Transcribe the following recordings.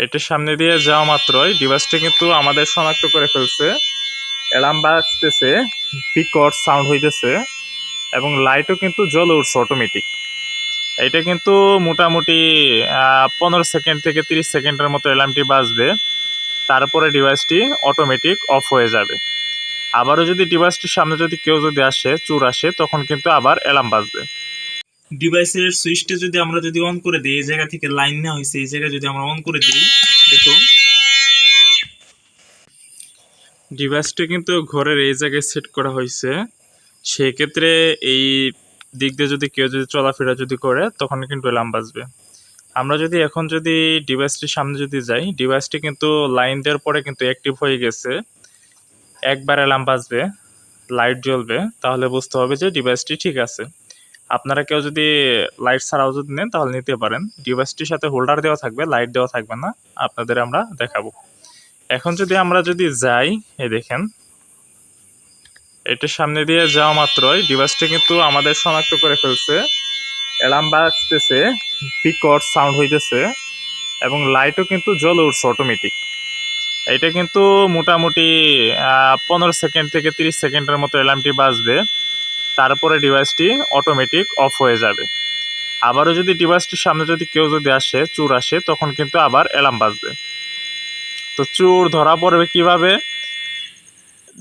এটার সামনে দিয়ে যাওয়া মাত্রই ডিভাইসটি কিন্তু আমাদের শনাক্ত করে ফেলছে। অ্যালার্ম বাজতেছে, বিকট সাউন্ড হইতেছে এবং লাইটও কিন্তু জ্বলে উঠছে অটোমেটিক। এটা কিন্তু মোটামুটি 15 সেকেন্ড থেকে 30 সেকেন্ডের মতো অ্যালার্মটি বাজবে, তারপরে ডিভাইসটি অটোমেটিক অফ হয়ে যাবে। আবারও যদি ডিভাইসটির সামনে যদি কেউ যদি আসে, চোর আসে, তখন কিন্তু আবার অ্যালার্ম বাজবে। ডিভাইসের সুইচটা যদি আমরা যদি অন করে দিই, এই জায়গা থেকে লাইন নেওয়া হয়েছে, এই জায়গায় যদি আমরা অন করে দিই, দেখুন ডিভাইসটা কিন্তু ঘরের এই জায়গায় সেট করা হয়েছে। সেক্ষেত্রে এই দিক দিয়ে যদি কেউ যদি চলাফেরা যদি করে, তখন কিন্তু অ্যালার্ম বাজবে। আমরা যদি এখন যদি ডিভাইসটির সামনে যদি যাই, ডিভাইসটি কিন্তু লাইন দেওয়ার পরে কিন্তু অ্যাক্টিভ হয়ে গেছে। একবার অ্যালার্ম বাজবে, লাইট জ্বলবে, তাহলে বুঝতে হবে যে ডিভাইসটি ঠিক আছে। আপনারা কেউ যদি লাইট ছাড়াও যদি নেন তাহলে নিতে পারেন। ডিভাইসটির সাথে হোল্ডার দেওয়া থাকবে, লাইট দেওয়া থাকবে না। আপনাদের আমরা দেখাবো। এখন যদি আমরা যদি যাই, এই দেখেন এটার সামনে দিয়ে যাওয়া মাত্রই ডিভাইসটি কিন্তু আমাদের শনাক্ত করে ফেলছে। অ্যালার্ম বাজতেছে, বিকট সাউন্ড হইতেছে এবং লাইটও কিন্তু জ্বলে উঠছে অটোমেটিক। এটা কিন্তু মোটামুটি 15 সেকেন্ড থেকে 30 সেকেন্ডের মতো অ্যালার্মটি বাজবে, তারপরে ডিভাইসটি অটোমেটিক অফ হয়ে যাবে। আবারও যদি ডিভাইসটির সামনে যদি কেউ যদি আসে, চোর আসে, তখন কিন্তু আবার অ্যালার্ম বাজবে। তো চোর ধরা পড়বে কিভাবে?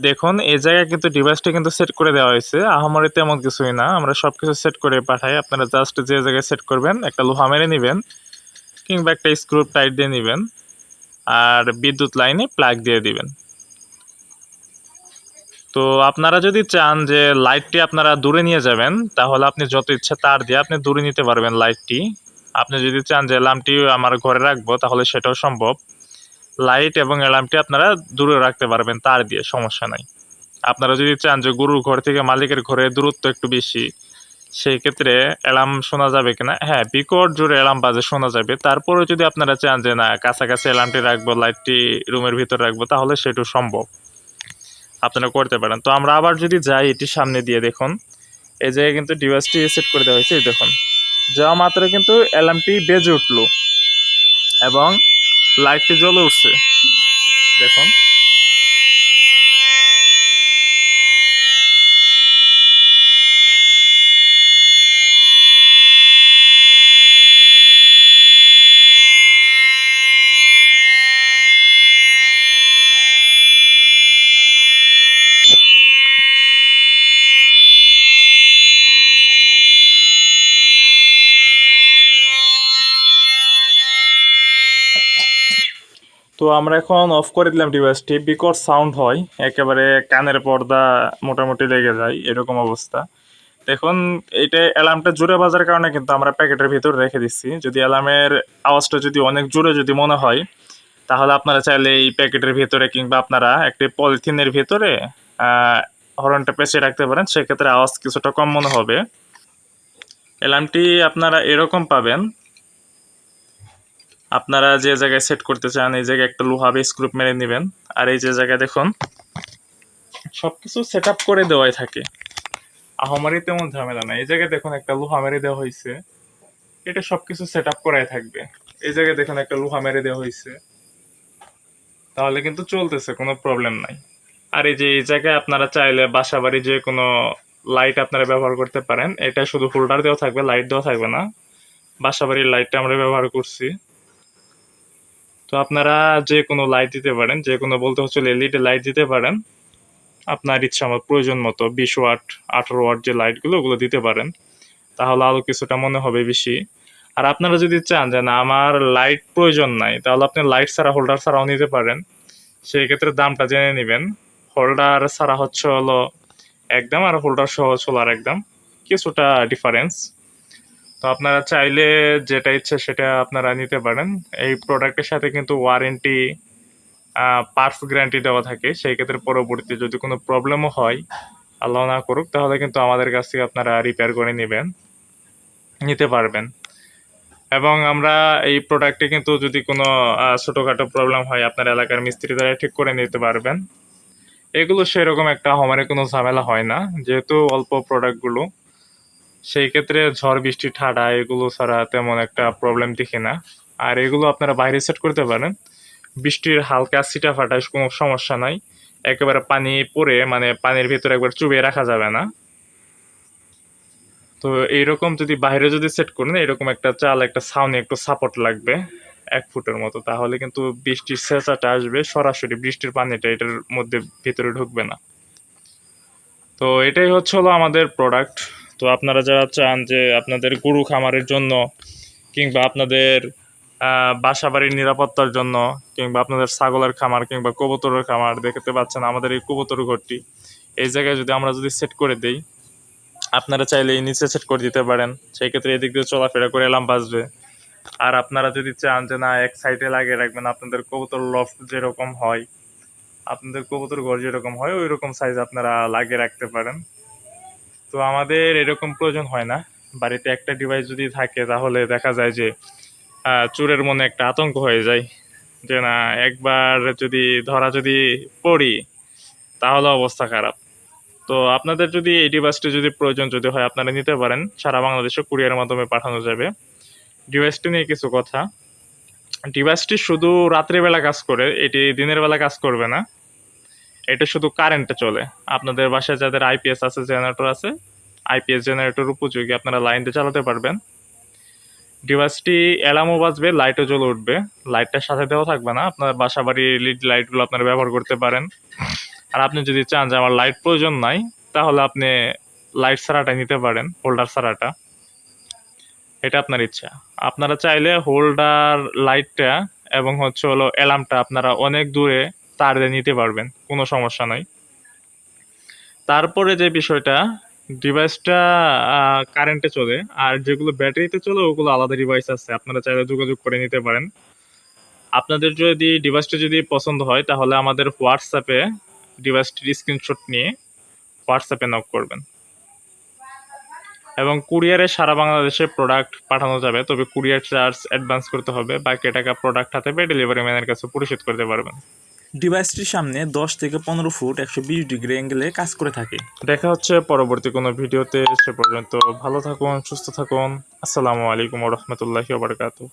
দেখুন এই জায়গায় কিন্তু ডিভাইসটা কিন্তু সেট করে দেওয়া হয়েছে, আহামরি তেমন কিছুই না। আমরা সব কিছু সেট করে পাঠাই। আপনারা জাস্ট যে জায়গায় সেট করবেন, একটা লোহা মেরে নেবেন কিংবা একটা স্ক্রু টাইট দিয়ে নেবেন, আর বিদ্যুৎ লাইনে প্লাগ দিয়ে দিবেন। তো আপনারা যদি চান যে লাইটটি আপনারা দূরে নিয়ে যাবেন, তাহলে আপনি যত ইচ্ছা তার দিয়ে আপনি দূরে নিতে পারবেন লাইটটি। আপনি যদি চান যে অ্যালার্মটি আমার ঘরে রাখবো, তাহলে সেটাও সম্ভব। লাইট এবং অ্যালার্মটি আপনারা দূরে রাখতে পারবেন তার দিয়ে, সমস্যা নাই। আপনারা যদি চান যে গরুর ঘর থেকে মালিকের ঘরে দূরত্ব একটু বেশি, সেই ক্ষেত্রে অ্যালার্ম শোনা যাবে কিনা? হ্যাঁ, বিকট জোরে অ্যালার্ম বাজে শোনা যাবে। তারপরেও যদি আপনারা চান যে না কাছাকাছি অ্যালার্মটি রাখবো, লাইটটি রুমের ভিতর রাখবো, তাহলে সেটাও সম্ভব, আপনারা করতে পারেন। তো আমরা আবার যদি যাই এটির সামনে দিয়ে, দেখুন এই জায়গায় কিন্তু ডিভাইসটি সেট করে দেওয়া হয়েছে। দেখুন যাওয়া মাত্র কিন্তু অ্যালার্মটি বেজে উঠলো এবং লাইটটি জ্বলে উঠছে, দেখুন। তো আমরা এখন অফ করে দিলাম ডিভাইসটি। বিকট সাউন্ড হয়, একেবারে কানের পর্দা মোটামুটি লেগে যায়, এরকম অবস্থা। দেখুন এইটা অ্যালার্মটা জোরে বাজার কারণে কিন্তু আমরা প্যাকেটের ভিতরে রেখে দিচ্ছি। যদি অ্যালার্মের আওয়াজটা যদি অনেক জোরে যদি মনে হয়, তাহলে আপনারা চাইলে এই প্যাকেটের ভিতরে কিংবা আপনারা একটি পলিথিনের ভিতরে হর্নটা পেঁচিয়ে রাখতে পারেন, সেক্ষেত্রে আওয়াজ কিছুটা কম মনে হবে। অ্যালার্মটি আপনারা এরকম পাবেন, আপনারা যে জায়গায় সেট করতে চান এই জায়গায় একটা লোহা বা স্ক্রু মেরে নেবেন। আর এই যে জায়গায় দেখুন সবকিছু সেট আপ করে দেওয়াই থাকে, আহামরি তেমন ঝামেলা নাই। এই জায়গায় দেখুন একটা লোহা মেরে দেওয়া হয়েছে, এটা সবকিছু সেট আপ করাই থাকবে। এই জায়গায় দেখুন একটা লোহা মেরে দেওয়া হয়েছে, তাহলে কিন্তু চলতেছে, কোনো প্রবলেম নাই। আর এই যে এই জায়গায় আপনারা চাইলে বাসা বাড়ি যে কোনো লাইট আপনারা ব্যবহার করতে পারেন। এটা শুধু হোল্ডার দেওয়া থাকবে, লাইট দেওয়া থাকবে না। বাসা বাড়ির লাইটটা আমরা ব্যবহার করছি। তো আপনারা যে কোনো লাইট দিতে পারেন, যে কোনো বলতে হচ্ছে এলইডি লাইট দিতে পারেন আপনার ইচ্ছা মতো, প্রয়োজন মতো 20 ওয়াট 18 ওয়াট যে লাইটগুলো ওগুলো দিতে পারেন, তাহলে আলো কিছুটা মনে হবে বেশি। আর আপনারা যদি চান যে না আমার লাইট প্রয়োজন নাই, তাহলে আপনি লাইট ছাড়া হোল্ডার ছাড়াও নিতে পারেন। সেই ক্ষেত্রে দামটা জেনে নেবেন। হোল্ডার ছাড়া হচ্ছে হলো একদম, আর হোল্ডার সহ হচ্ছে আর একদম, কিছুটা ডিফারেন্স। তো আপনারা চাইলে যেটা ইচ্ছে সেটা আপনারা নিতে পারেন। এই প্রোডাক্টের সাথে কিন্তু ওয়ারেন্টি, পার্টস গ্যারান্টি দেওয়া থাকে। সেই ক্ষেত্রে পরবর্তীতে যদি কোনো প্রবলেমও হয়, আল্লাহ না করুক, তাহলে কিন্তু আমাদের কাছ থেকে আপনারা রিপেয়ার করে নিতে পারবেন। এবং আমরা এই প্রোডাক্টে কিন্তু যদি কোনো ছোটোখাটো প্রবলেম হয়, আপনার এলাকার মিস্ত্রি দ্বারা ঠিক করে নিতে পারবেন। এগুলো সেরকম একটা আমাদের কোনো ঝামেলা হয় না, যেহেতু অল্প প্রোডাক্টগুলো। সেই ক্ষেত্রে ঝড় বৃষ্টি ঠাডা এগুলো ছাড়া তেমন একটা প্রবলেম দেখি না। আর এগুলো আপনারা বাইরে সেট করতে পারেন। বৃষ্টির হালকা ছিটা ফাটায় কোনো সমস্যা নাই, একেবারে পানি পড়ে মানে পানির ভিতরে একবার চুবিয়ে রাখা যাবে না। তো এইরকম যদি বাইরে যদি সেট করেন, এরকম একটা চাল একটা ছাউনি একটু সাপোর্ট লাগবে 1 ফুটের মতো, তাহলে কিন্তু বৃষ্টির ছেঁচাটা আসবে সরাসরি, বৃষ্টির পানিটা এটার মধ্যে ভিতরে ঢুকবে না। তো এটাই হলো আমাদের প্রোডাক্ট। তো আপনারা যারা চান যে আপনাদের গরু খামারের জন্য কিংবা আপনাদের বাসা বাড়ির নিরাপত্তার জন্য কিংবা আপনাদের ছাগলের খামার কিংবা কবুতরের খামার, দেখতে পাচ্ছেন আমাদের এই কবুতর ঘরটি, এই জায়গায় যদি আমরা সেট করে দেই, আপনারা চাইলে এই নিচে সেট করে দিতে পারেন, সেই ক্ষেত্রে এদিক দিয়ে চলাফেরা করে এলাম বাঁচবে। আর আপনারা যদি চান যে না এক সাইডে লাগিয়ে রাখবেন, আপনাদের কবুতর লফট যেরকম হয়, আপনাদের কবুতর ঘর যেরকম হয় ওই রকম সাইজ আপনারা লাগিয়ে রাখতে পারেন। তো আমাদের এরকম প্রয়োজন হয় না, বাড়িতে একটা ডিভাইস যদি থাকে তাহলে দেখা যায় যে চোরের মনে একটা আতঙ্ক হয়ে যায় যে না একবার যদি পড়ি তাহলে অবস্থা খারাপ। তো আপনাদের যদি এই ডিভাইসটি যদি প্রয়োজন যদি হয় আপনারা নিতে পারেন, সারা বাংলাদেশে কুরিয়ারের মাধ্যমে পাঠানো যাবে। ডিভাইসটি নিয়ে কিছু কথা, ডিভাইসটি শুধু রাত্রিবেলা কাজ করে, এটি দিনের বেলা কাজ করবে না, এটা শুধু কারেন্টে চলে। আপনাদের বাসায় যাদের আইপিএস আছে, জেনারেটর আছে, আইপিএস জেনারেটর উপযোগী আপনারা লাইন দিয়ে চালাতে পারবেন। ডিভাইসটি অ্যালার্মও বাজবে, লাইটও জ্বলে উঠবে, লাইটটার সাথে দেওয়া থাকবে না, আপনার বাসা বাড়ির লিড লাইটগুলো আপনারা ব্যবহার করতে পারেন। আর আপনি যদি চান যে আমার লাইট প্রয়োজন নাই, তাহলে আপনি লাইট ছাড়াটা নিতে পারেন, হোল্ডার ছাড়াটা, এটা আপনার ইচ্ছা। আপনারা চাইলে হোল্ডার লাইটটা এবং অ্যালার্মটা আপনারা অনেক দূরে তার দিয়ে নিতে পারবেন, কোনো সমস্যা নাই। তারপরে যে বিষয়টা, ডিভাইসটা কারেন্টে চলে, আর যেগুলো ব্যাটারিতে চলে ওগুলো আলাদা ডিভাইস আছে, আপনারা চাইলে যোগাযোগ করে নিতে পারেন। আপনাদের যদি ডিভাইসটা যদি পছন্দ হয় তাহলে আমাদের হোয়াটসঅ্যাপে ডিভাইসটির স্ক্রিনশট নিয়ে হোয়াটসঅ্যাপে নক করবেন। এবং কুরিয়ারে সারা বাংলাদেশে প্রোডাক্ট পাঠানো যাবে, তবে কুরিয়ার চার্জ অ্যাডভান্স করতে হবে, বাকি টাকা প্রোডাক্ট হাতে পেয়ে ডেলিভারি ম্যানের কাছে পরিশোধ করতে পারবেন। ডিভাইসটির সামনে 10 থেকে 15 ফুট 120 ডিগ্রি অ্যাঙ্গেলে কাজ করে থাকে। দেখা হচ্ছে পরবর্তী কোনো ভিডিওতে, সে পর্যন্ত ভালো থাকুন, সুস্থ থাকুন। আসসালামু আলাইকুম ওয়া রাহমাতুল্লাহি ওয়া বারাকাতুহু।